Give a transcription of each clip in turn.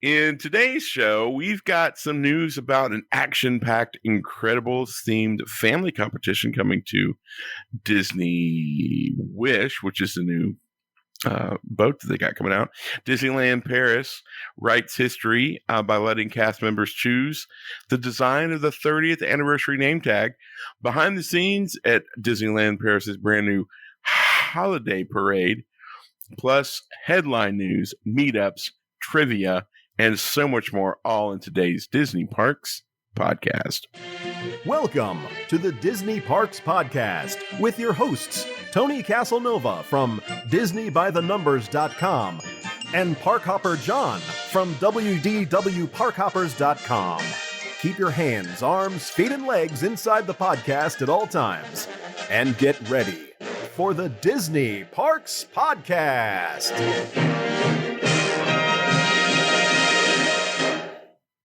In today's show, we've got some news about an action-packed, Incredibles-themed family competition coming to Disney Wish, which is the new boat that they got coming out. Disneyland Paris writes history by letting cast members choose the design of the 30th anniversary name tag. Behind the scenes at Disneyland Paris's brand new holiday parade, plus headline news, meetups, trivia, and so much more, all in today's Disney Parks podcast. Welcome to the Disney Parks Podcast with your hosts, Tony Caselnova from DisneyByTheNumbers.com and Parkhopper John from WDWParkhoppers.com. Keep your hands, arms, feet, and legs inside the podcast at all times. And get ready for the Disney Parks Podcast.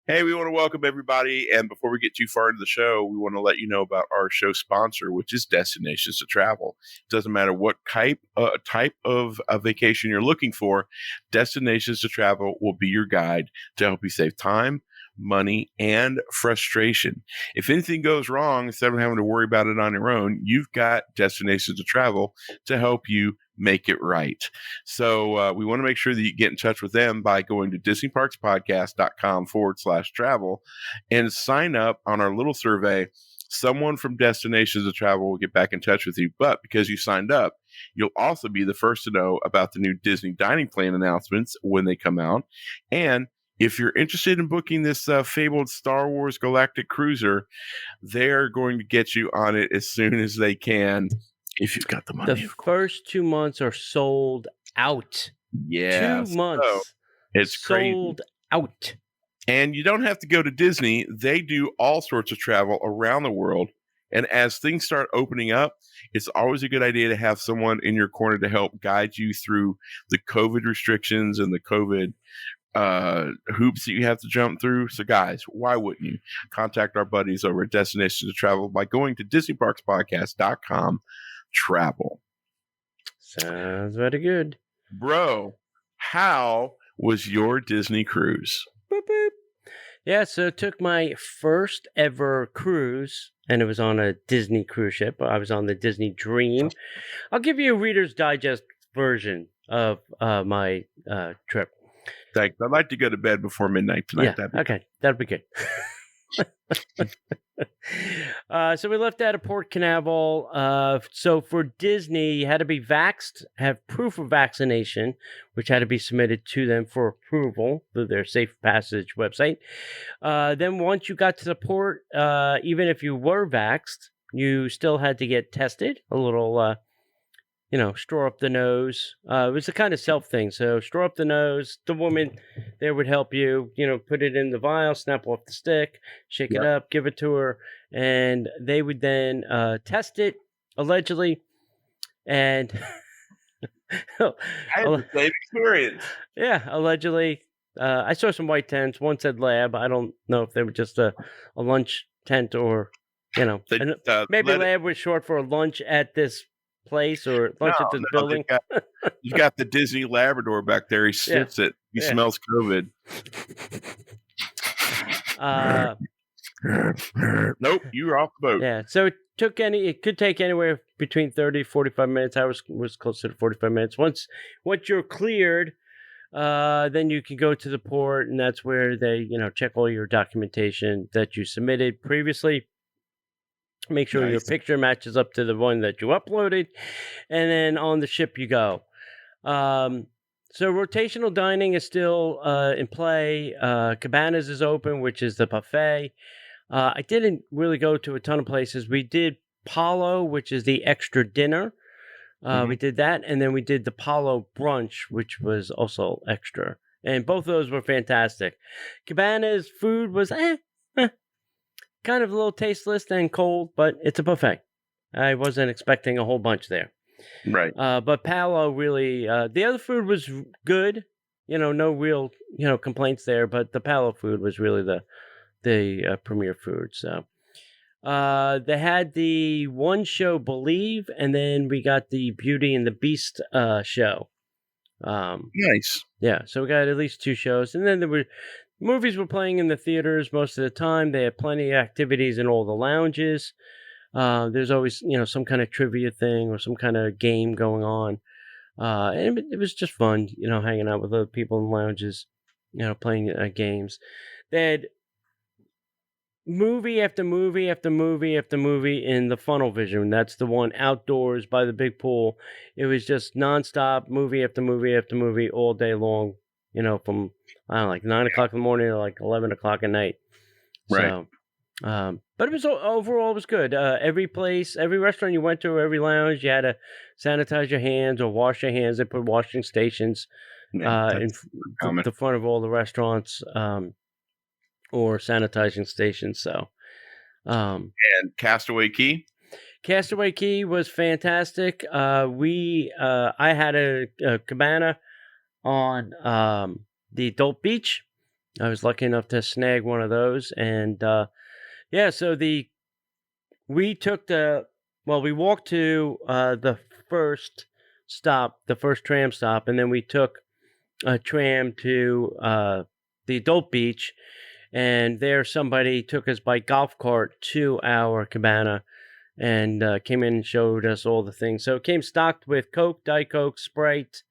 Hey, we want to welcome everybody. And before we get too far into the show, we want to let you know about our show sponsor, which is Destinations to Travel. It doesn't matter what type of a vacation you're looking for, Destinations to Travel will be your guide to help you save time, money, and frustration. If anything goes wrong, instead of having to worry about it on your own, you've got Destinations to Travel to help you make it right. So we want to make sure that you get in touch with them by going to DisneyParksPodcast.com/travel and sign up on our little survey. Someone from Destinations to Travel will get back in touch with you. But because you signed up, you'll also be the first to know about the new Disney dining plan announcements when they come out. And if you're interested in booking this fabled Star Wars Galactic Cruiser, they're going to get you on it as soon as they can. If you've got the money. The first 2 months are sold out. Yeah. 2 months. So it's sold crazy. Out. And you don't have to go to Disney. They do all sorts of travel around the world. And as things start opening up, it's always a good idea to have someone in your corner to help guide you through the COVID restrictions and the COVID hoops that you have to jump through. So guys, why wouldn't you contact our buddies over at Destinations to Travel by going to DisneyParksPodcast.com travel. Sounds very good. Bro, how was your Disney cruise? Boop, boop. Yeah, so it took my first ever cruise, and it was on a Disney cruise ship. I was on the Disney Dream. I'll give you a Reader's Digest version of my trip. Thanks. I'd like to go to bed before midnight tonight. Yeah, okay. That'd be good. So we left out of Port Canaveral. So for Disney, you had to be vaxxed, have proof of vaccination, which had to be submitted to them for approval through their Safe Passage website. Then once you got to the port, even if you were vaxxed, you still had to get tested. A little, straw up the nose. It was a kind of self thing. So straw up the nose. The woman there would help you, put it in the vial, snap off the stick, shake it up, give it to her. And they would then test it, allegedly. And I had the same experience. Yeah, allegedly. I saw some white tents. One said lab. I don't know if they were just a lunch tent or, maybe lab was short for lunch at this place or lunch at this building. You got the Disney Labrador back there. He sniffs it. He smells COVID. Nope, you were off the boat. Yeah, so it could take anywhere between 30 to 45 minutes. I was closer to 45 minutes. Once you're cleared, then you can go to the port, and that's where they, check all your documentation that you submitted previously. Make sure your picture matches up to the one that you uploaded, and then on the ship you go. So rotational dining is still in play. Cabanas is open, which is the buffet. I didn't really go to a ton of places. We did Palo, which is the extra dinner. We did that, and then we did the Palo brunch, which was also extra. And both of those were fantastic. Cabana's food was kind of a little tasteless and cold, but it's a buffet. I wasn't expecting a whole bunch there. Right. But Palo really, the other food was good. No real, complaints there, but the Palo food was really the premier food. So they had the one show, Believe, and then we got the Beauty and the Beast show. Nice. Yeah, so we got at least 2 shows, and then there were movies were playing in the theaters most of the time. They had plenty of activities in all the lounges. There's always, some kind of trivia thing or some kind of game going on. And it was just fun, hanging out with other people in lounges, playing games. They had movie after movie after movie after movie in the Funnel Vision. That's the one outdoors by the big pool. It was just nonstop movie after movie after movie all day long, from, I don't know, like 9 o'clock in the morning to like 11 o'clock at night. Right. So, but it was overall it was good. Every place, every restaurant you went to, every lounge, you had to sanitize your hands or wash your hands. They put washing stations in the front of all the restaurants, or sanitizing stations. So, and Castaway Cay. Castaway Cay was fantastic. I had a cabana on the adult beach. I was lucky enough to snag one of those, and so we walked to the first tram stop, and then we took a tram to the adult beach, and there somebody took us by golf cart to our cabana and came in and showed us all the things. So it came stocked with Coke, Diet Coke, Sprite,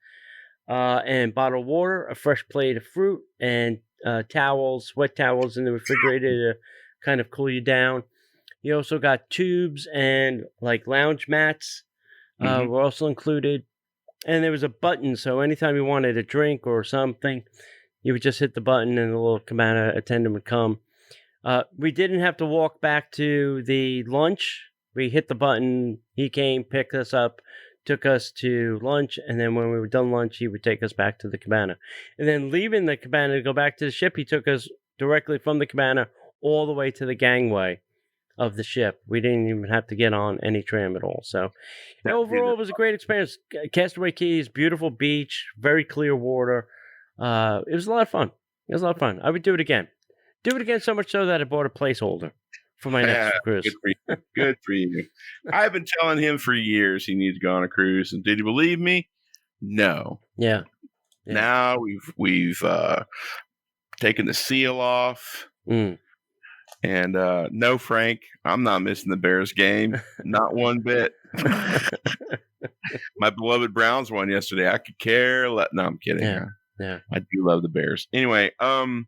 and bottled water, a fresh plate of fruit, and towels, wet towels in the refrigerator to kind of cool you down. You also got tubes and like lounge mats were also included. And there was a button, so anytime you wanted a drink or something, you would just hit the button and the little cabana attendant would come. We didn't have to walk back to the lunch. We hit the button, he came, picked us up, took us to lunch, and then when we were done lunch, he would take us back to the cabana. And then leaving the cabana to go back to the ship, he took us directly from the cabana all the way to the gangway of the ship. We didn't even have to get on any tram at all. So overall, it was a great experience. Castaway Cay is beautiful beach, very clear water. It was a lot of fun. I would do it again. Do it again so much so that I bought a placeholder for my next cruise. Good for you. I've been telling him for years he needs to go on a cruise, and did he believe me? No. Yeah. Now we've taken the seal off. And no, Frank, I'm not missing the Bears game. Not one bit. My beloved Browns won yesterday. I could care less. No, I'm kidding. Yeah. I do love the Bears. Anyway, I'm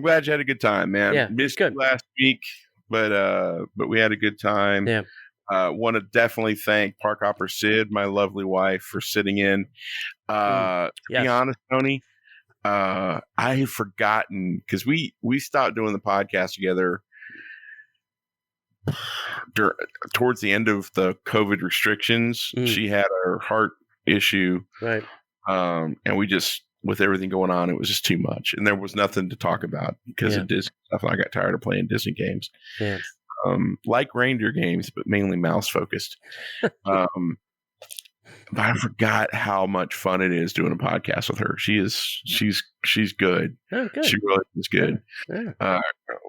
glad you had a good time, man. Yeah, missed you last week, but we had a good time. Yeah. Want to definitely thank Park Hopper Sid, my lovely wife, for sitting in. To be honest, Tony, I had forgotten because we stopped doing the podcast together towards the end of the COVID restrictions. She had her heart issue, right? And we just, with everything going on, it was just too much, and there was nothing to talk about because of Disney stuff. And I got tired of playing Disney games, like reindeer games, but mainly mouse focused. But I forgot how much fun it is doing a podcast with her. She's good. Oh, good. She really is good. Yeah.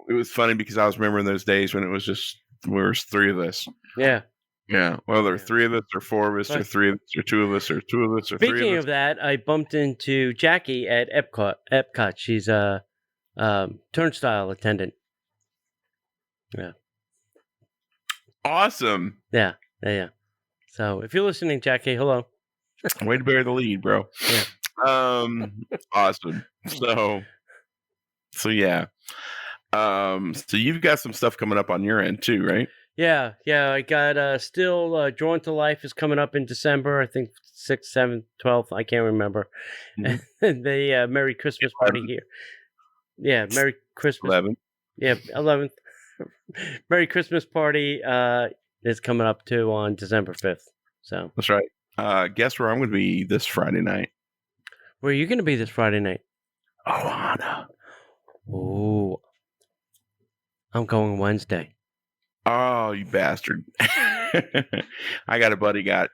It was funny because I was remembering those days when it was just, we were 3 of us. Yeah. Yeah. Well, there are 3 of us, or 4 of us, or 3 of us, or 2 of us, or 2 of us, or 3 of us. Speaking of that, I bumped into Jackie at Epcot. She's a turnstile attendant. Yeah. Awesome. Yeah. So if you're listening, Jackie, hello. Way to bear the lead, bro. Yeah. Awesome. So yeah. So you've got some stuff coming up on your end too, right? Yeah. I got still Drawn to Life is coming up in December. I think 6th, 7th, 12th. I can't remember. And the Merry Christmas party here. Yeah, Merry Christmas. 11th. Yeah, 11th. Merry Christmas party is coming up too on December 5th. So that's right. Guess where I'm going to be this Friday night? Where are you going to be this Friday night? Ohana. Oh, I'm going Wednesday. Oh, you bastard! I got a buddy got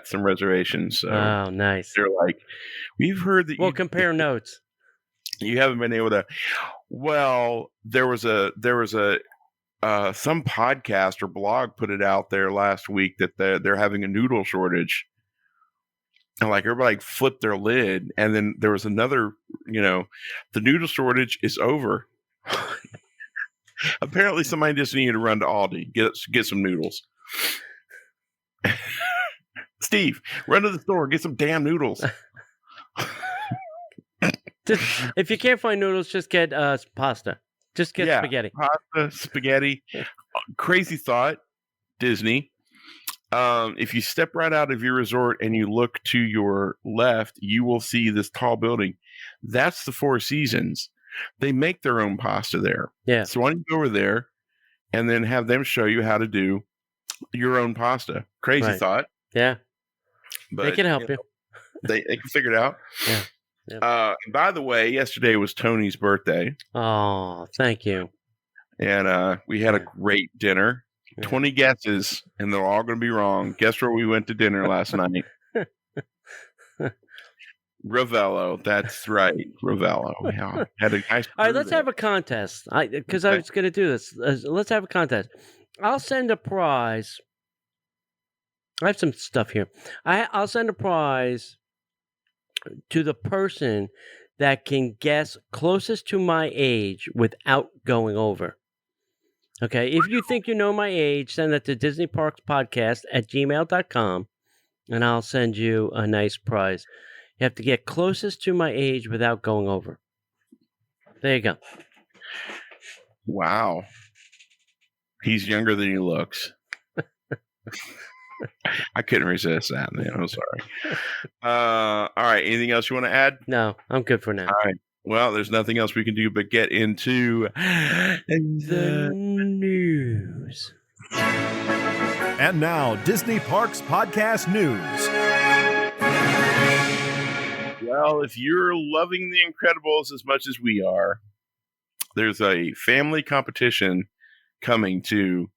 some reservations. So oh, nice. They're like, we've heard that. We'll compare notes. You haven't been able to. Well, there was a some podcast or blog put it out there last week that they're having a noodle shortage. And like everybody flipped their lid, and then there was another, the noodle shortage is over. Apparently somebody just needed to run to Aldi, get some noodles. Steve, run to the store, get some damn noodles. If you can't find noodles, just get pasta. Just get spaghetti. Pasta, spaghetti. Crazy thought, Disney. If you step right out of your resort and you look to your left, you will see this tall building. That's the Four Seasons. They make their own pasta there. Yeah. So why don't you go over there and then have them show you how to do your own pasta? Crazy thought. Yeah. But they can help you. They can figure it out. Yeah. Yep. By the way, yesterday was Tony's birthday. Oh, thank you. And we had a great dinner. 20 guesses, and they're all going to be wrong. Guess where we went to dinner last night? Ravello. That's right. Ravello. Yeah. Had a nice all right, let's have a contest. Because I was going to do this. Let's have a contest. I'll send a prize. I have some stuff here. I'll send a prize to the person that can guess closest to my age without going over. Okay, if you think you know my age, send that to DisneyParksPodcast@gmail.com, and I'll send you a nice prize. You have to get closest to my age without going over. There you go. Wow. He's younger than he looks. I couldn't resist that, man. I'm sorry. All right, anything else you want to add? No, I'm good for now. All right. Well, there's nothing else we can do but get into the news. And now, Disney Parks Podcast News. Well, if you're loving The Incredibles as much as we are, there's a family competition coming to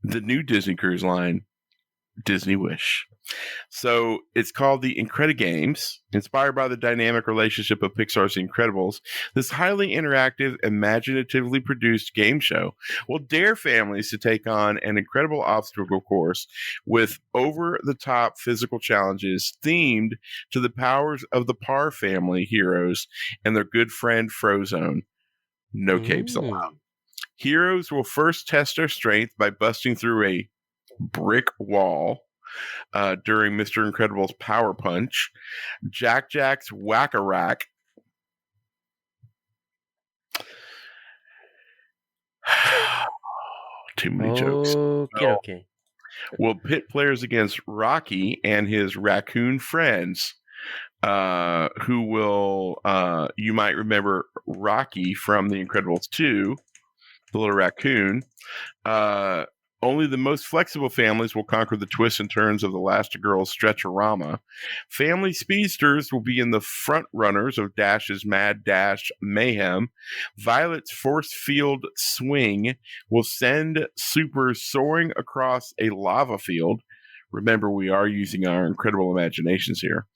the new Disney Cruise Line, Disney Wish. So it's called the Incredigames, inspired by the dynamic relationship of Pixar's The Incredibles. This highly interactive, imaginatively produced game show will dare families to take on an incredible obstacle course with over-the-top physical challenges themed to the powers of the Parr family heroes and their good friend Frozone. No capes allowed. Heroes will first test their strength by busting through a brick wall during Mr. Incredible's Power Punch, Jack's Whack-a-Rack, too many jokes. Okay. Will pit players against Rocky and his raccoon friends, who will, you might remember Rocky from The Incredibles 2, the little raccoon. Only the most flexible families will conquer the twists and turns of the Elastigirl Stretcherama. Family speedsters will be in the front runners of Dash's Mad Dash Mayhem. Violet's Force Field Swing will send supers soaring across a lava field. Remember, we are using our incredible imaginations here.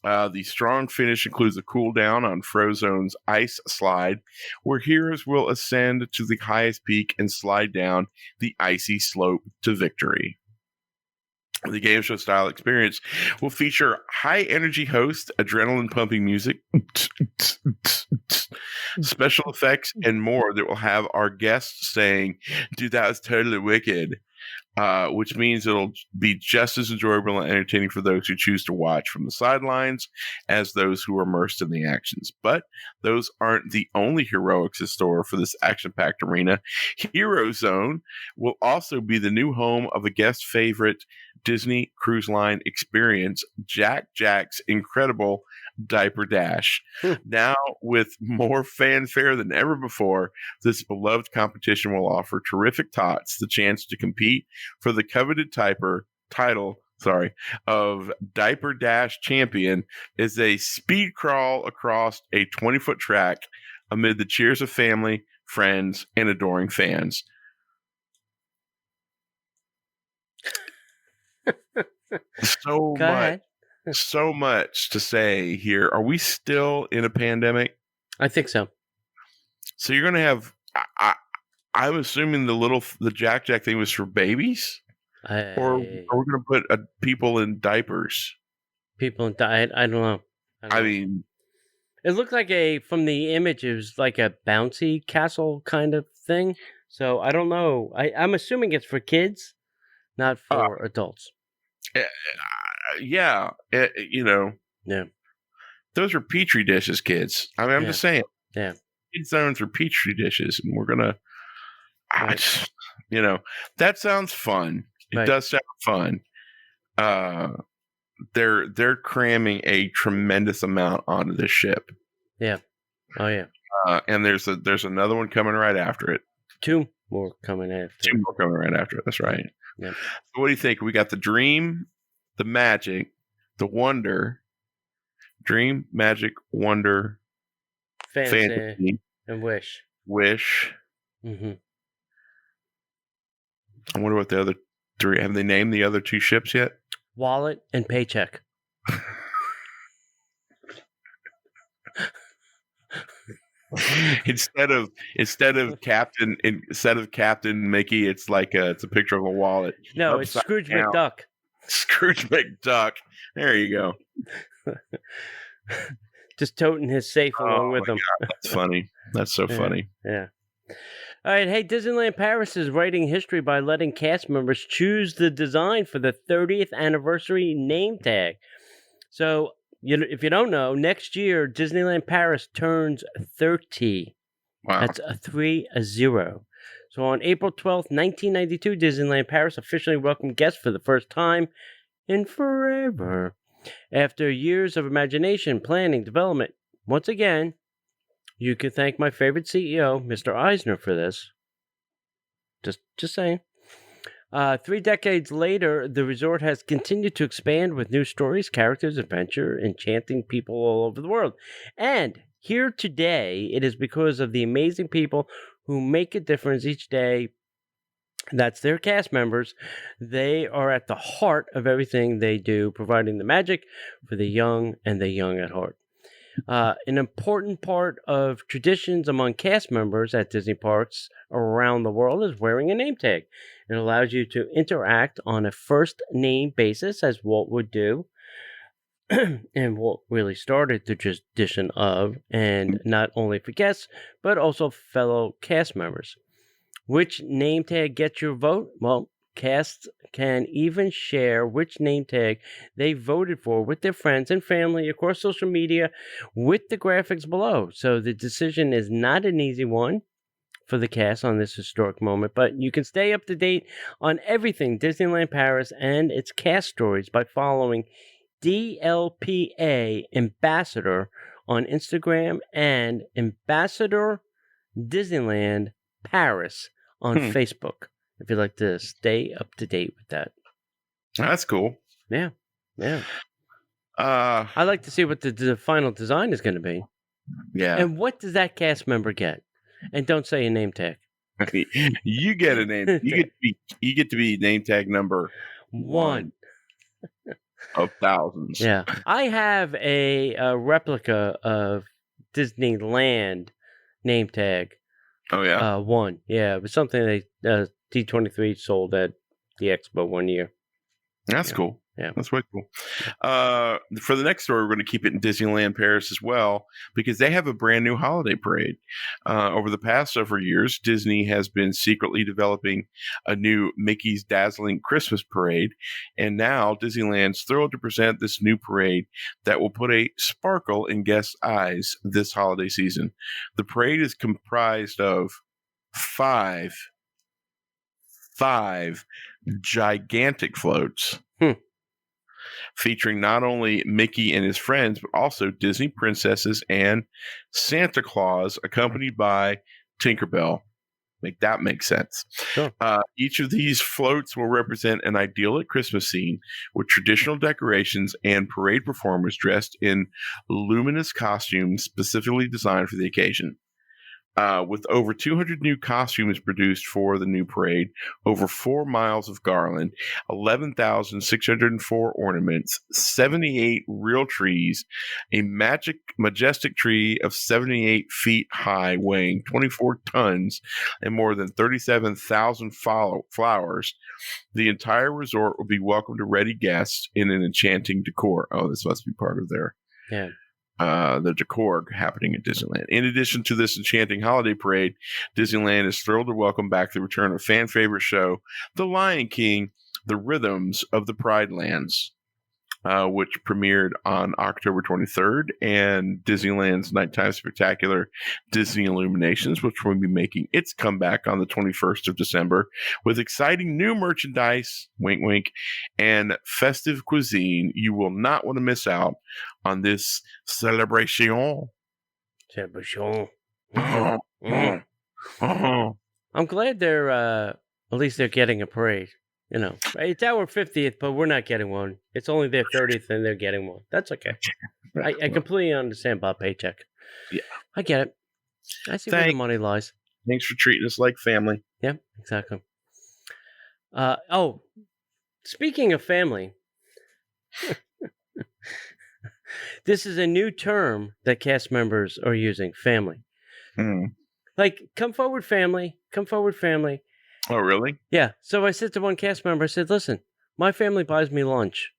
The strong finish includes a cool down on Frozone's ice slide, where heroes will ascend to the highest peak and slide down the icy slope to victory. The game show style experience will feature high energy host, adrenaline pumping music, special effects, and more that will have our guests saying, "Dude, that was totally wicked." Which means it'll be just as enjoyable and entertaining for those who choose to watch from the sidelines as those who are immersed in the actions. But those aren't the only heroics in store for this action-packed arena. Hero Zone will also be the new home of a guest favorite Disney Cruise Line experience, Jack's Incredible Diaper Dash. Now, with more fanfare than ever before, this beloved competition will offer terrific tots the chance to compete for the coveted title of Diaper Dash Champion is a speed crawl across a 20-foot track amid the cheers of family, friends, and adoring fans. So much to say here. Are we still in a pandemic? I think so. So you're going to have, I'm assuming the Jack thing was for babies? Or are we going to put people in diapers? people in diet. I don't know. I mean, It looked like from the image, it was like a bouncy castle kind of thing. So I don't know. I'm assuming it's for kids, not for adults. yeah, Yeah. those are petri dishes, kids. I mean, I'm just saying. Yeah. Kids' zones are petri dishes, and we're gonna, that sounds fun. It does sound fun. They're cramming a tremendous amount onto this ship. Yeah. Oh yeah. And there's another one coming right after it. 2 more coming after. 2 more coming right after it. That's right. Yeah. So what do you think? We got the dream, the magic, the wonder, dream, magic, wonder, fantasy, and wish. Mm-hmm. I wonder what the other 3 have. They named the other 2 ships yet? Wallet and paycheck. instead of Captain Mickey, it's like it's a picture of a wallet. No, it's Scrooge McDuck. Scrooge McDuck. There you go. Just toting his safe along with him. God, that's funny. That's so funny. Yeah. All right. Hey, Disneyland Paris is writing history by letting cast members choose the design for the 30th anniversary name tag. So, if you don't know, next year, Disneyland Paris turns 30. Wow. That's a 30. So on April 12th, 1992, Disneyland Paris officially welcomed guests for the first time in forever. After years of imagination, planning, development, once again, you can thank my favorite CEO, Mr. Eisner, for this. Just saying. 3 decades later, the resort has continued to expand with new stories, characters, adventure, enchanting people all over the world. And here today, it is because of the amazing people who make a difference each day. That's their cast members. They are at the heart of everything they do, providing the magic for the young and the young at heart. An important part of traditions among cast members at Disney parks around the world is wearing a name tag. It allows you to interact on a first name basis, as Walt would do. And Walt really started the tradition of, and not only for guests, but also fellow cast members. Which name tag gets your vote? Well, casts can even share which name tag they voted for with their friends and family across social media with the graphics below. So the decision is not an easy one for the cast on this historic moment, but you can stay up to date on everything Disneyland Paris and its cast stories by following DLPA Ambassador on Instagram and Ambassador Disneyland Paris on Facebook, if you'd like to stay up to date with that. That's cool. Yeah. I'd like to see what the final design is going to be. Yeah. And what does that cast member get? And don't say a name tag. You get a name. You get to be name tag number 1 of thousands. Yeah. I have a replica of Disneyland name tag. Oh yeah. 1. Yeah, it was something they D23 sold at the expo one year. That's cool. Yeah. That's way cool. For the next story, we're going to keep it in Disneyland Paris as well, because they have a brand new holiday parade. Over the past several years, Disney has been secretly developing a new Mickey's Dazzling Christmas parade. And now Disneyland's thrilled to present this new parade that will put a sparkle in guests' eyes this holiday season. The parade is comprised of five gigantic floats. Featuring not only Mickey and his friends, but also Disney princesses and Santa Claus, accompanied by Tinkerbell. Make that make sense. Sure. Each of these floats will represent an idyllic Christmas scene with traditional decorations and parade performers dressed in luminous costumes specifically designed for the occasion. with over 200 new costumes produced for the new parade, over 4 miles of garland, 11,604 ornaments, 78 real trees, a majestic tree of 78 feet high, weighing 24 tons, and more than 37,000 flowers. The entire resort will be welcome to ready guests in an enchanting decor. Oh, this must be part of their the decor happening at Disneyland. In addition to this enchanting holiday parade, Disneyland is thrilled to welcome back the return of fan favorite show, The Lion King, The Rhythms of the Pride Lands, which premiered on October 23rd, and Disneyland's nighttime spectacular Disney Illuminations, which will be making its comeback on the 21st of December with exciting new merchandise, wink wink, and festive cuisine. You will not want to miss out on this celebration. I'm glad they're at least they're getting a parade. You know, it's our 50th, but we're not getting one. It's only their 30th, and they're getting one. That's okay. I completely understand about paycheck. Yeah, I get it. I see where the money lies. Thanks for treating us like family. Yeah, exactly. Speaking of family, this is a new term that cast members are using. Family, like come forward, family. Come forward, family. Oh, really? Yeah. So I said to one cast member, I said, listen, my family buys me lunch.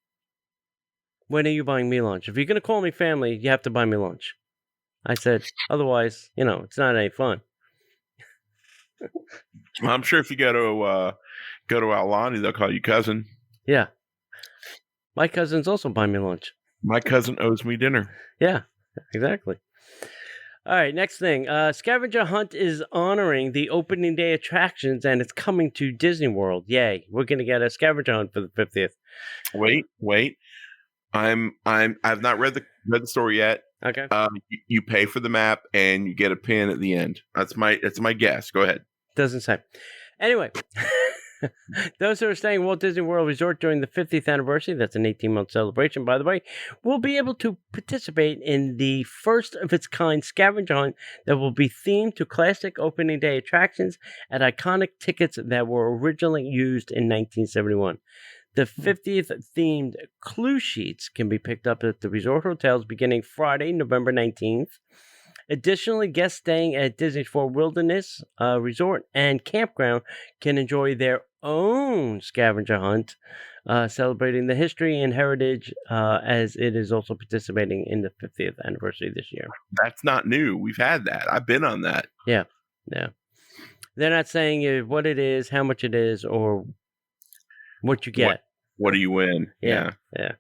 When are you buying me lunch? If you're going to call me family, you have to buy me lunch. I said, otherwise, it's not any fun. I'm sure if you go to Aulani, they'll call you cousin. Yeah. My cousins also buy me lunch. My cousin owes me dinner. Yeah, exactly. All right, next thing. Scavenger Hunt is honoring the opening day attractions, and it's coming to Disney World. Yay! We're gonna get a Scavenger Hunt for the 50th. Wait. I've not read the story yet. Okay. You pay for the map and you get a pin at the end. That's my guess. Go ahead. Doesn't say. Anyway. Those who are staying at Walt Disney World Resort during the 50th anniversary, that's an 18-month celebration, by the way, will be able to participate in the first of its kind scavenger hunt that will be themed to classic opening day attractions at iconic tickets that were originally used in 1971. The 50th themed clue sheets can be picked up at the resort hotels beginning Friday, November 19th. Additionally, guests staying at Disney's Fort Wilderness Resort and Campground can enjoy their own scavenger hunt, celebrating the history and heritage as it is also participating in the 50th anniversary this year. That's not new. We've had that. I've been on that. Yeah. They're not saying what it is, how much it is, or what you get. What do you win? Yeah. All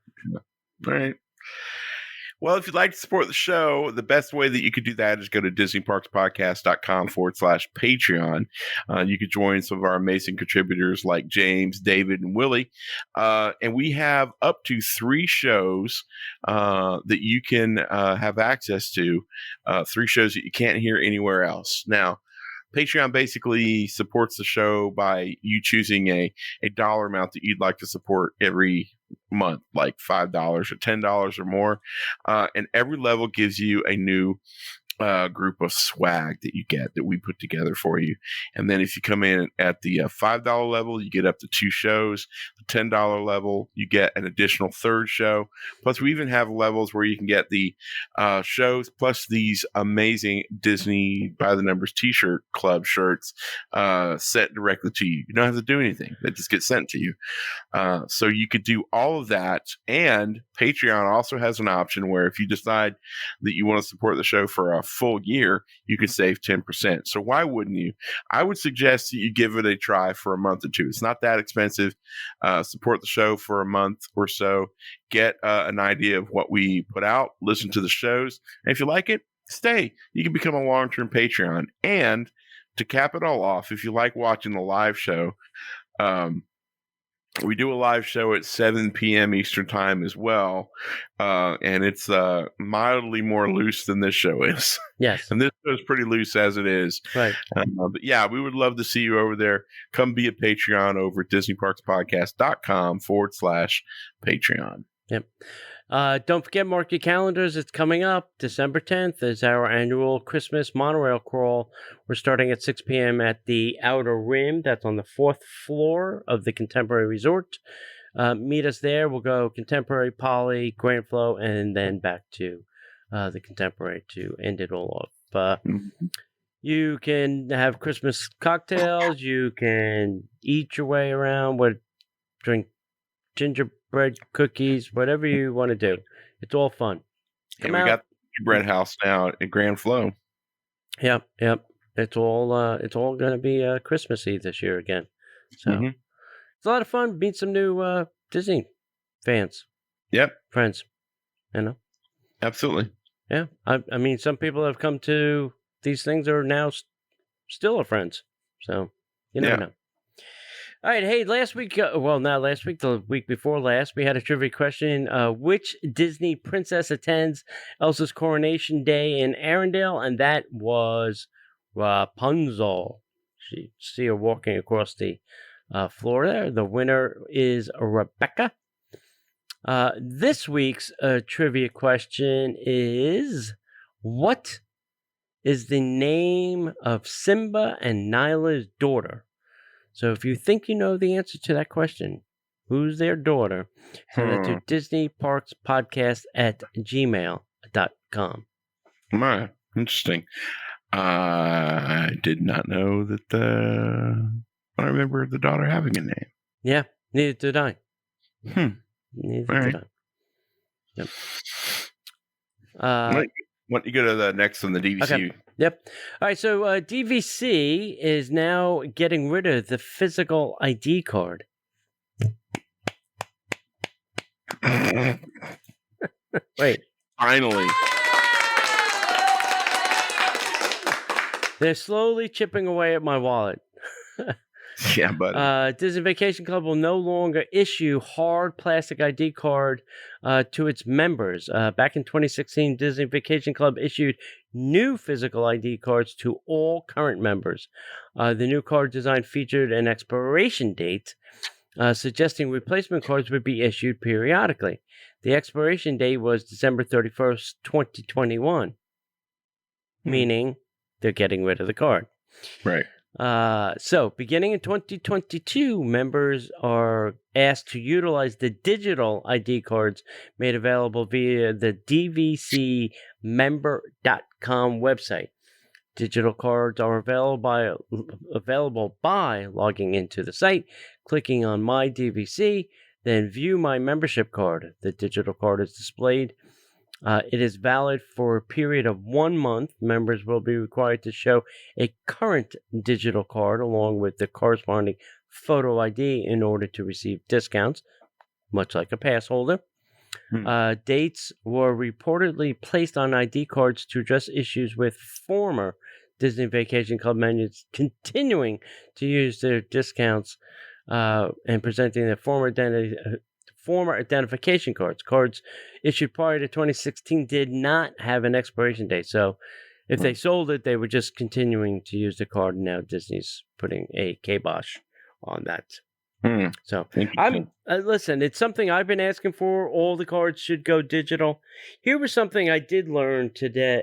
right. Well, if you'd like to support the show, the best way that you could do that is go to DisneyParksPodcast.com/Patreon. You could join some of our amazing contributors like James, David, and Willie. And we have up to 3 shows that you can have access to, 3 shows that you can't hear anywhere else. Now, Patreon basically supports the show by you choosing a dollar amount that you'd like to support every month, like $5 or $10 or more. And every level gives you a new group of swag that you get that we put together for you. And then if you come in at the $5 level, you get up to 2 shows. The $10 level, you get an additional 3rd show. Plus, we even have levels where you can get the shows plus these amazing Disney by the Numbers T-shirt club shirts sent directly to you. You don't have to do anything. They just get sent to you. So you could do all of that. And Patreon also has an option where if you decide that you want to support the show for a full year, you can save 10%. So why wouldn't you? I would suggest that you give it a try for a month or 2. It's not that expensive. Support the show for a month or so. Get an idea of what we put out. Listen to the shows. And if you like it, stay. You can become a long-term Patreon. And to cap it all off, if you like watching the live show, we do a live show at 7 p.m. Eastern time as well. And it's mildly more loose than this show is. Yes. And this show is pretty loose as it is. Right. But yeah, we would love to see you over there. Come be a Patreon over at DisneyParksPodcast.com/Patreon. Yep. Don't forget, mark your calendars. It's coming up. December 10th is our annual Christmas monorail crawl. We're starting at 6 p.m. at the Outer Rim. That's on the 4th floor of the Contemporary Resort. Meet us there. We'll go Contemporary, Poly, Grand Flow, and then back to the Contemporary to end it all off. You can have Christmas cocktails. You can eat your way around, drink gingerbread cookies, whatever you want to do. It's all fun. And we got the bread house now at Grand Flow. Yep. It's all going to be Christmassy this year again. So it's a lot of fun. Meet some new Disney fans. Yep. Friends. Absolutely. Yeah. I mean, some people have come to these things are now still our friends. So you never know. All right. Hey, last week, not last week, the week before last, we had a trivia question. Which Disney princess attends Elsa's coronation day in Arendelle? And that was Rapunzel. You see her walking across the floor there. The winner is Rebecca. This week's trivia question is, what is the name of Simba and Nyla's daughter? So if you think you know the answer to that question, who's their daughter, send it to DisneyParksPodcast@gmail.com. Interesting. I did not know that I remember the daughter having a name. Yeah, neither did I. Neither did I. Yep. Why don't you go to the next on the DVC? Okay. Yep. All right, so DVC is now getting rid of the physical ID card. Wait. Finally. They're slowly chipping away at my wallet. Yeah, buddy. Disney Vacation Club will no longer issue hard plastic ID card to its members. Back in 2016, Disney Vacation Club issued new physical ID cards to all current members. The new card design featured an expiration date, suggesting replacement cards would be issued periodically. The expiration date was December 31st, 2021, meaning they're getting rid of the card. Right. So, beginning in 2022, members are asked to utilize the digital ID cards made available via the DVCmember.com website. Digital cards are available by logging into the site, clicking on My DVC, then View My Membership Card. The digital card is displayed. It is valid for a period of 1 month. Members will be required to show a current digital card along with the corresponding photo ID in order to receive discounts, much like a pass holder. Dates were reportedly placed on ID cards to address issues with former Disney Vacation Club members continuing to use their discounts and presenting their former identification cards. Cards issued prior to 2016 did not have an expiration date. So if they sold it, they were just continuing to use the card. Now Disney's putting a kibosh on that. So listen, it's something I've been asking for. All the cards should go digital. Here was something I did learn today.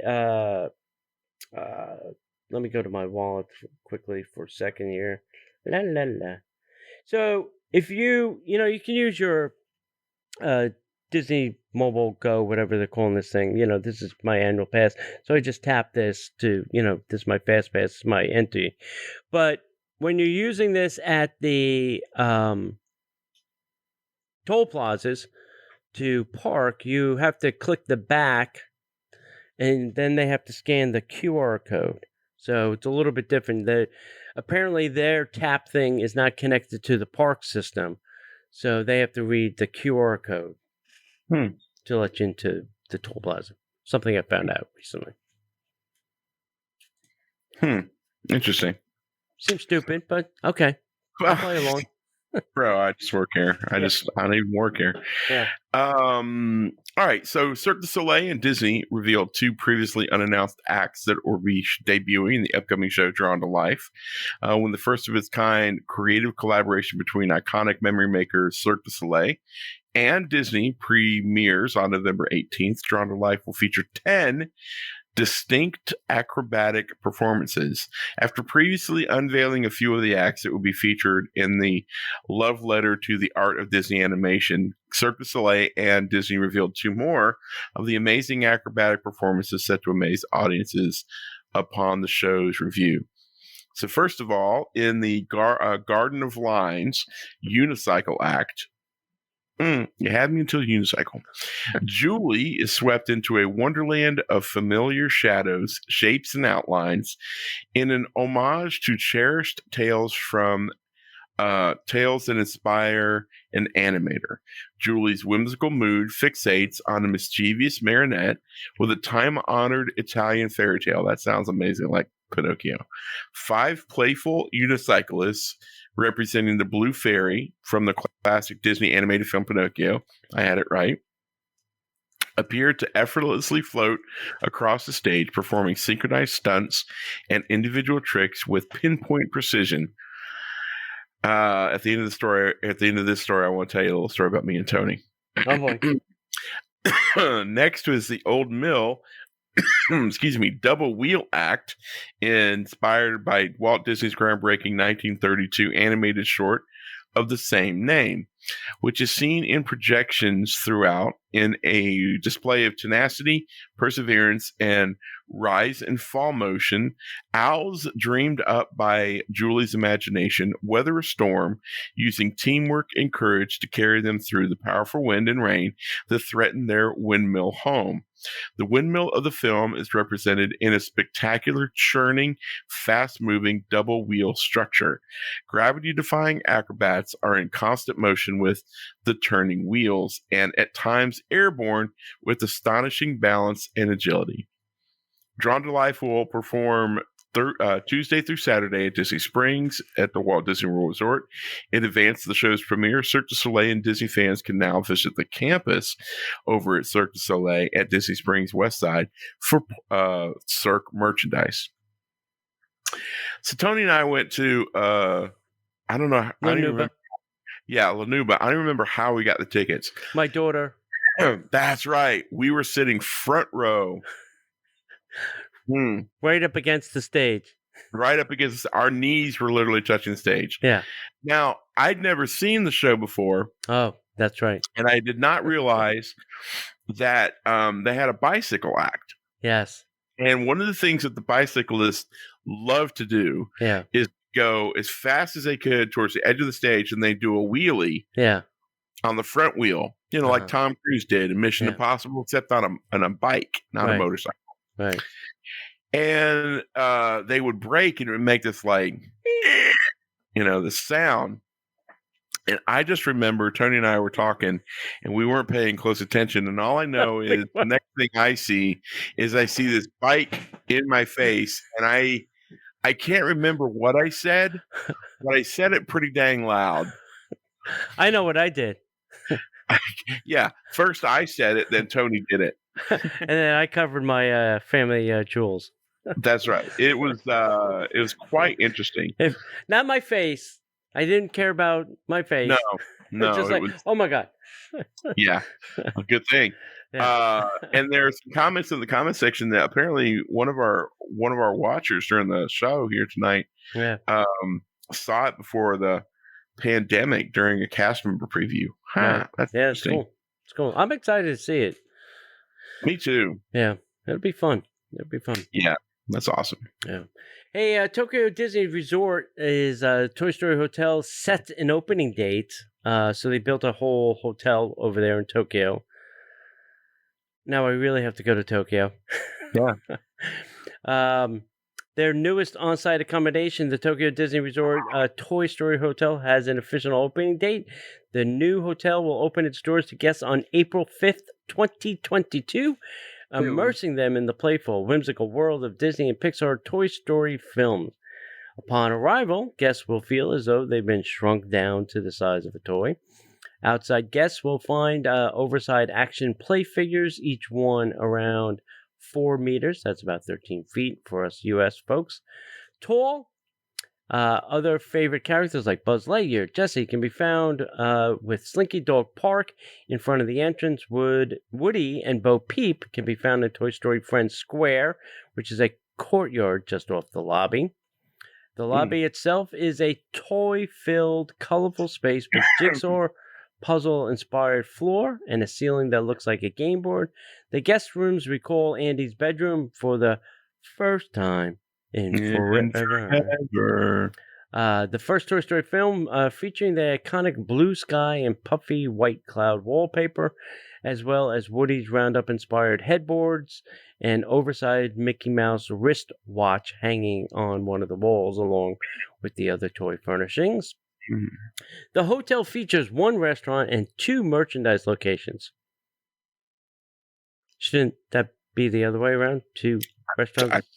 Let me go to my wallet quickly for a second here. So if you can use your Disney Mobile Go, whatever they're calling this thing. This is my annual pass. So I just tap this to, this is my fast pass, this is my entry. But when you're using this at the toll plazas to park, you have to click the back and then they have to scan the QR code. So it's a little bit different. Apparently their tap thing is not connected to the park system. So they have to read the QR code to let you into the toll plaza. Something I found out recently. Interesting. Seems stupid, but okay. I'll play along. Bro, I just work here. I don't even work here. Yeah. All right. So Cirque du Soleil and Disney revealed 2 previously unannounced acts that will be debuting in the upcoming show Drawn to Life. When the first of its kind creative collaboration between iconic memory makers Cirque du Soleil and Disney premieres on November 18th. Drawn to Life will feature 10 distinct acrobatic performances. After previously unveiling a few of the acts that will be featured in the Love Letter to the Art of Disney Animation, Cirque du Soleil and Disney revealed 2 more of the amazing acrobatic performances set to amaze audiences upon the show's review. So first of all, in the Garden of Lines unicycle act, you had me until unicycle. Julie is swept into a wonderland of familiar shadows, shapes, and outlines in an homage to cherished tales from tales that inspire an animator. Julie's whimsical mood fixates on a mischievous marionette with a time-honored Italian fairy tale. That sounds amazing, like Pinocchio. 5 playful unicyclists representing the Blue Fairy from the classic Disney animated film Pinocchio, I had it right, appear to effortlessly float across the stage, performing synchronized stunts and individual tricks with pinpoint precision. At the end of this story, I want to tell you a little story about me and Tony. Oh boy. Next was the Old Mill double wheel act inspired by Walt Disney's groundbreaking 1932 animated short of the same name, which is seen in projections throughout in a display of tenacity, perseverance, and rise and fall motion. Owls dreamed up by Julie's imagination weather a storm using teamwork and courage to carry them through the powerful wind and rain that threatened their windmill home. The windmill of the film is represented in a spectacular, churning, fast-moving double wheel structure. Gravity-defying acrobats are in constant motion with the turning wheels and at times airborne with astonishing balance and agility. Drawn to Life will perform Tuesday through Saturday at Disney Springs at the Walt Disney World Resort. In advance of the show's premiere, Cirque du Soleil and Disney fans can now visit the campus over at Cirque du Soleil at Disney Springs West Side for Cirque merchandise. So Tony and I went to, I don't know. I don't even remember. Yeah, Lanuba. I don't remember how we got the tickets. My daughter. That's right. We were sitting front row. Right up against the stage. Right up against our knees were literally touching the stage. Yeah. Now, I'd never seen the show before. Oh, that's right. And I did not realize that they had a bicycle act. Yes. And one of the things that the bicyclists love to do is go as fast as they could towards the edge of the stage, and they do a wheelie on the front wheel, like Tom Cruise did in Mission Impossible, except on a bike, not a motorcycle. Right. And they would break, and it would make this the sound. And I just remember Tony and I were talking, and we weren't paying close attention. And all I know is the next thing I see this bike in my face, and I can't remember what I said, but I said it pretty dang loud. I know what I did. Yeah, first I said it, then Tony did it. And then I covered my family jewels. That's right. It was quite interesting. Not my face. I didn't care about my face. No. Just like, oh my God. Yeah, a good thing. Yeah. And there's some comments in the comment section that apparently one of our watchers during the show here tonight saw it before the pandemic during a cast member preview. That's interesting. It's cool. It's cool. I'm excited to see it. Me too. Yeah, it'll be fun. Yeah, that's awesome. Yeah. Hey, Tokyo Disney Resort is Toy Story Hotel set an opening date. So they built a whole hotel over there in Tokyo. Now I really have to go to Tokyo. Yeah. Their newest on-site accommodation, the Tokyo Disney Resort Toy Story Hotel, has an official opening date. The new hotel will open its doors to guests on April 5th, 2022, immersing them in the playful, whimsical world of Disney and Pixar Toy Story films. Upon arrival, guests will feel as though they've been shrunk down to the size of a toy. Outside guests will find oversized action play figures, each one around 4 meters. That's about 13 feet for us U.S. folks. Tall, Other favorite characters like Buzz Lightyear, Jessie can be found with Slinky Dog Park in front of the entrance. Woody and Bo Peep can be found in Toy Story Friends Square, which is a courtyard just off the lobby. The lobby itself is a toy-filled, colorful space with jigsaw puzzle-inspired floor and a ceiling that looks like a game board. The guest rooms recall Andy's bedroom for the first time in forever. The first Toy Story film featuring the iconic blue sky and puffy white cloud wallpaper, as well as Woody's Roundup-inspired headboards and oversized Mickey Mouse wristwatch hanging on one of the walls along with the other toy furnishings. The hotel features one restaurant and 2 merchandise locations. Shouldn't that be the other way around? 2 restaurants?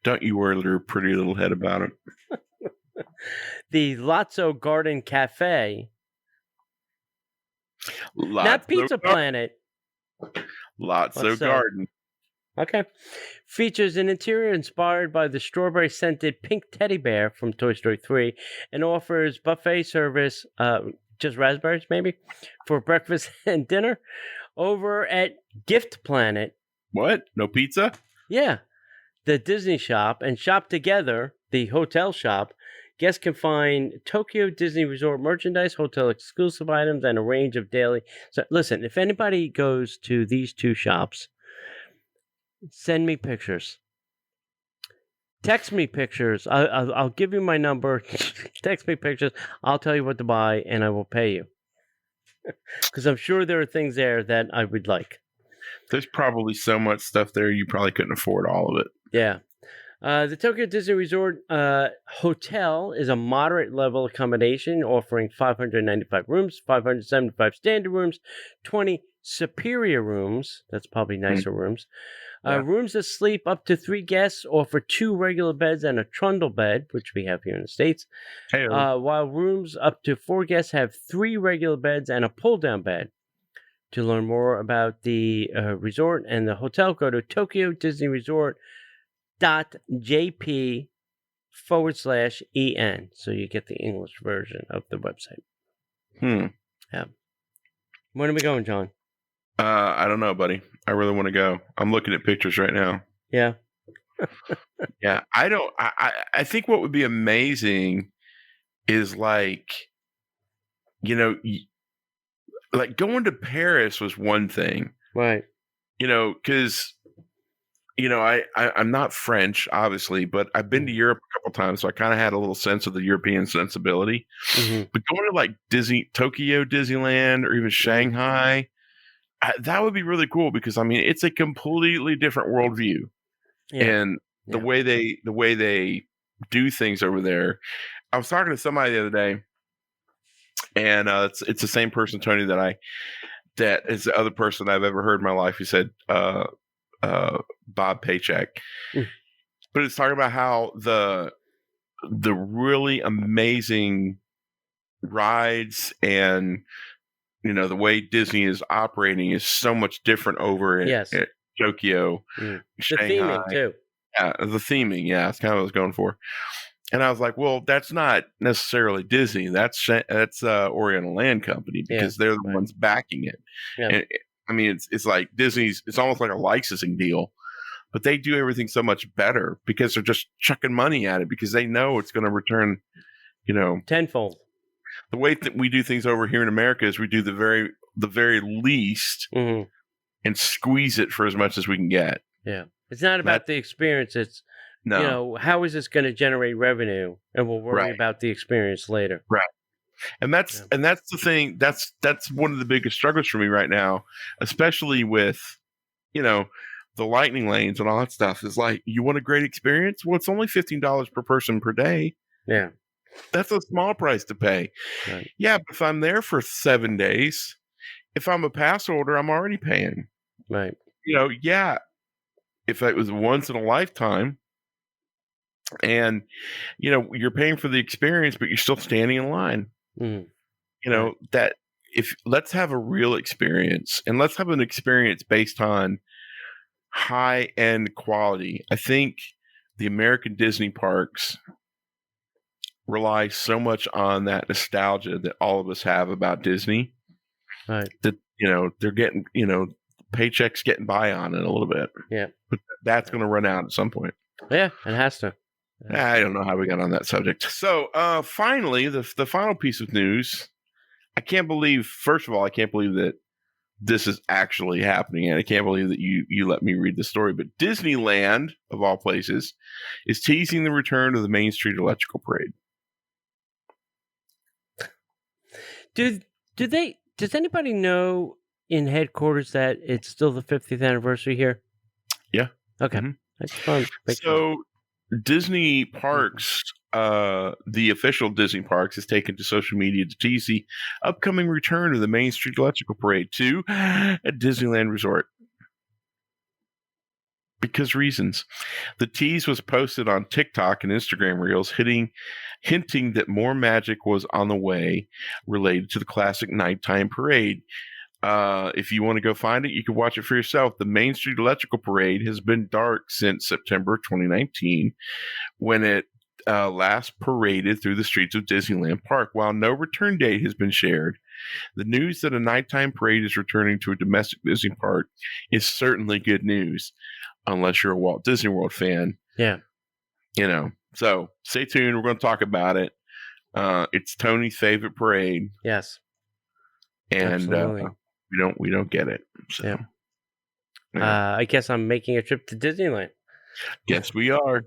Don't you worry your pretty little head about it. The Lotso Garden Cafe. Not Pizza Planet. Lotso Garden. Okay. Features an interior inspired by the strawberry-scented pink teddy bear from Toy Story 3 and offers buffet service, just raspberries maybe, for breakfast and dinner. Over at Gift Planet. What? No pizza? Yeah. The Disney shop and Shop Together, the hotel shop, guests can find Tokyo Disney Resort merchandise, hotel exclusive items, and a range of daily. So listen, if anybody goes to these 2 shops, send me pictures. Text me pictures. I'll give you my number. Text me pictures. I'll tell you what to buy, and I will pay you. Because I'm sure there are things there that I would like. There's probably so much stuff there you probably couldn't afford all of it. Yeah. The Tokyo Disney Resort Hotel is a moderate level accommodation offering 595 rooms, 575 standard rooms, 20 superior rooms. That's probably nicer rooms. Rooms that sleep up to 3 guests offer 2 regular beds and a trundle bed, which we have here in the States. While rooms up to 4 guests have 3 regular beds and a pull-down bed. To learn more about the resort and the hotel, go to Tokyo Disney Resort.jp/EN. So you get the English version of the website. Yeah. When are we going, John? I don't know, buddy. I really want to go. I'm looking at pictures right now. Yeah. Yeah. I think what would be amazing is like going to Paris was one thing. Right. Because, I'm not French, obviously, but I've been to Europe a couple times, so I kind of had a little sense of the European sensibility. But going to like Tokyo Disneyland or even Shanghai, that would be really cool because it's a completely different worldview, and the way they do things over there. I was talking to somebody the other day, and it's the same person, Tony, that is the other person I've ever heard in my life who said Bob Paycheck. But it's talking about how the really amazing rides and the way Disney is operating is so much different over at Tokyo, Shanghai. The theming too. Yeah, the theming. Yeah, that's kind of what I was going for. And I was like, well, that's not necessarily Disney. That's Oriental Land Company because they're the ones backing it. Yeah. And, it's like Disney's. It's almost like a licensing deal, but they do everything so much better because they're just chucking money at it because they know it's going to return, tenfold. The way that we do things over here in America is we do the very least and squeeze it for as much as we can get. Yeah, it's not about the experience. It's how is this going to generate revenue, and we'll worry about the experience later. Right. And that's the thing. That's one of the biggest struggles for me right now, especially with the lightning lanes and all that stuff. Is like, you want a great experience? Well, it's only $15 per person per day. Yeah. That's a small price to pay. Right. Yeah, but if I'm there for 7 days, if I'm a pass holder, I'm already paying. Right. If it was once in a lifetime and, you're paying for the experience, but you're still standing in line. That let's have a real experience and let's have an experience based on high-end quality. I think the American Disney parks rely so much on that nostalgia that all of us have about Disney, Right. that they're getting paychecks getting by on it a little bit. Yeah. But that's going to run out at some point. Yeah, it has to. I don't know how we got on that subject. So finally, the final piece of news. First of all, I can't believe that this is actually happening, and I can't believe that you let me read the story. But Disneyland, of all places, is teasing the return of the Main Street Electrical Parade. Does anybody know in headquarters that it's still the 50th anniversary here? Yeah. Okay. Mm-hmm. That's fun. So Disney Parks, the official Disney Parks, has taken to social media to tease the upcoming return of the Main Street Electrical Parade to a Disneyland resort. Because reasons. The tease was posted on TikTok and Instagram Reels, hinting that more magic was on the way related to the classic nighttime parade. If you want to go find it, you can watch it for yourself. The Main Street Electrical Parade has been dark since September 2019, when it last paraded through the streets of Disneyland Park. While no return date has been shared, the news that a nighttime parade is returning to a domestic Disney park is certainly good news, unless you're a Walt Disney World fan. Yeah. So stay tuned. We're going to talk about it. It's Tony's favorite parade. Yes. And we don't get it. So, yeah. I guess I'm making a trip to Disneyland. Guess we are.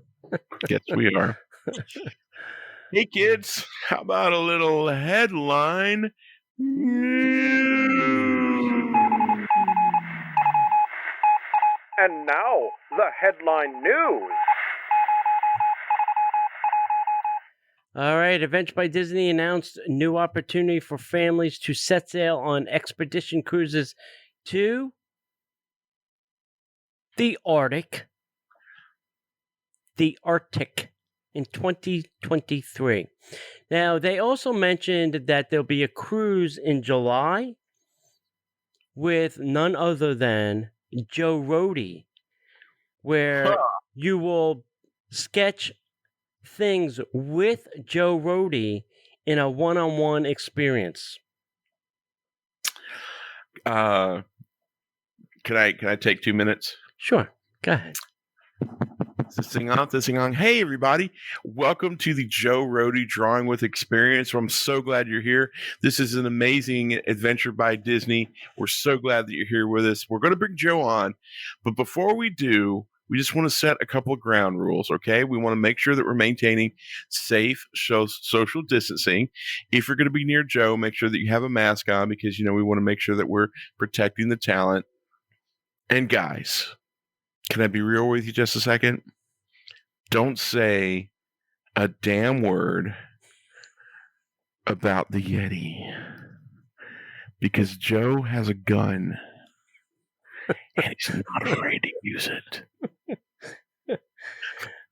Hey kids, how about a little headline news? And now, the headline news. All right, Adventure by Disney announced a new opportunity for families to set sail on expedition cruises to the Arctic in 2023. Now, they also mentioned that there'll be a cruise in July with none other than Joe Rohde, where you will sketch things with Joe Rohde in a one-on-one experience. Can I take 2 minutes? Sure, go ahead. This thing on. Hey, everybody. Welcome to the Joe Rohde Drawing with Experience. I'm so glad you're here. This is an amazing adventure by Disney. We're so glad that you're here with us. We're going to bring Joe on. But before we do, we just want to set a couple of ground rules, okay? We want to make sure that we're maintaining safe social distancing. If you're going to be near Joe, make sure that you have a mask on, because, we want to make sure that we're protecting the talent. And guys, can I be real with you just a second? Don't say a damn word about the Yeti, because Joe has a gun and he's not afraid to use it.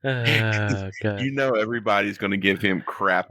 God. Everybody's going to give him crap